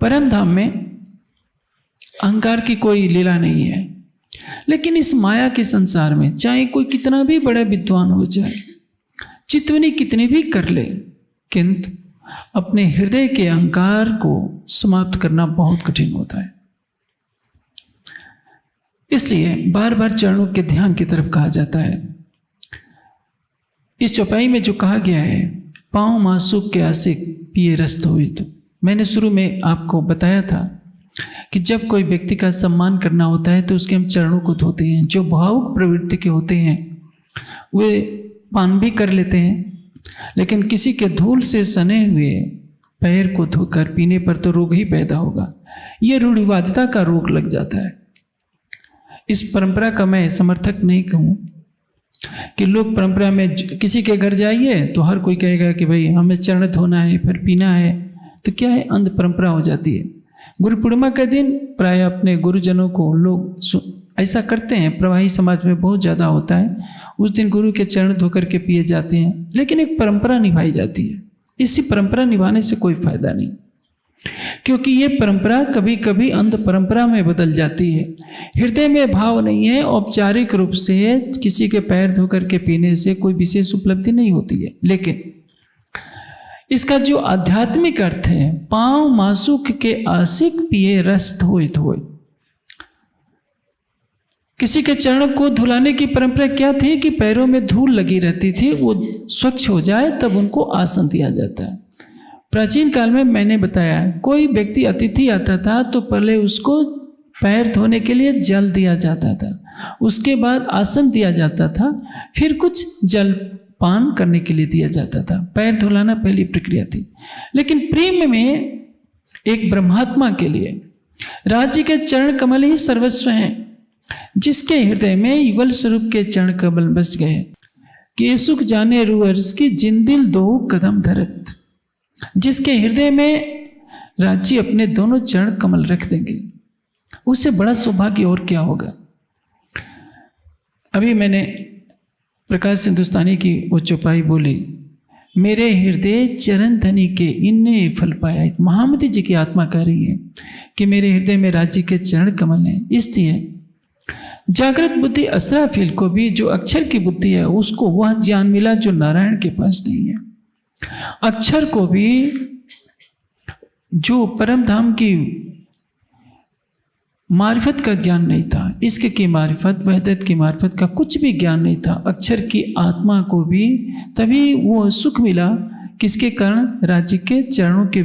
परम धाम में अहंकार की कोई लीला नहीं है। लेकिन इस माया के संसार में चाहे कोई कितना भी बड़ा विद्वान हो जाए, चितवनी कितनी भी कर ले, किंतु अपने हृदय के अहंकार को समाप्त करना बहुत कठिन होता है। इसलिए बार बार चरणों के ध्यान की तरफ कहा जाता है। इस चौपाई में जो कहा गया है, पाँव मासूक के आशिक पिए रस हुए, तो मैंने शुरू में आपको बताया था कि जब कोई व्यक्ति का सम्मान करना होता है तो उसके हम चरणों को धोते हैं। जो भावुक प्रवृत्ति के होते हैं वे पान भी कर लेते हैं, लेकिन किसी के धूल से सने हुए पैर को धोकर पीने पर तो रोग ही पैदा होगा। यह रूढ़िवादिता का रोग लग जाता है। इस परंपरा का मैं समर्थक नहीं कहूँ कि लोग परंपरा में किसी के घर जाइए तो हर कोई कहेगा कि भाई हमें चरण धोना है फिर पीना है, तो क्या है, अंध परंपरा हो जाती है। गुरु पूर्णिमा के दिन प्राय अपने गुरुजनों को लोग ऐसा करते हैं, प्रवाही समाज में बहुत ज़्यादा होता है। उस दिन गुरु के चरण धोकर के पिए जाते हैं, लेकिन एक परंपरा निभाई जाती है। इसी परंपरा निभाने से कोई फायदा नहीं, क्योंकि ये परंपरा कभी कभी अंध परंपरा में बदल जाती है। हृदय में भाव नहीं है, औपचारिक रूप से किसी के पैर धोकर के पीने से कोई विशेष उपलब्धि नहीं होती है। लेकिन इसका जो आध्यात्मिक अर्थ है, पाँव मासूक के आशिक पिए रस धोए धोए, किसी के चरण को धुलाने की परंपरा क्या थी कि पैरों में धूल लगी रहती थी, वो स्वच्छ हो जाए तब उनको आसन दिया जाता है। प्राचीन काल में मैंने बताया, कोई व्यक्ति अतिथि आता था तो पहले उसको पैर धोने के लिए जल दिया जाता था, उसके बाद आसन दिया जाता था, फिर कुछ जल पान करने के लिए दिया जाता था। पैर धुलाना पहली प्रक्रिया थी। लेकिन प्रेम में एक ब्रह्मात्मा के लिए राज्य के चरण कमल ही सर्वस्व हैं। जिसके हृदय में युगल स्वरूप के चरण कमल बस गए कि सुख जाने रूअर्स की जिन दिल दो कदम धरत, जिसके हृदय में राज्य अपने दोनों चरण कमल रख देंगे, उससे बड़ा सौभाग्य और क्या होगा। अभी मैंने प्रकाश हिंदुस्तानी की वो चौपाई बोली, मेरे हृदय चरण धनी के इनने फल पाया। महामती जी की आत्मा कह रही है कि मेरे हृदय में राज्य के चरण कमल हैं। इसलिए जागृत बुद्धि असराफील को भी जो अक्षर की बुद्धि है उसको वह ज्ञान मिला जो नारायण के पास नहीं है। अक्षर को भी जो परम धाम की मारिफत का ज्ञान नहीं था, इश्क की मारिफत, वहदत की मारिफत का कुछ भी ज्ञान नहीं था। अक्षर की आत्मा को भी तभी वो सुख मिला किसके कारण, राज्य के चरणों के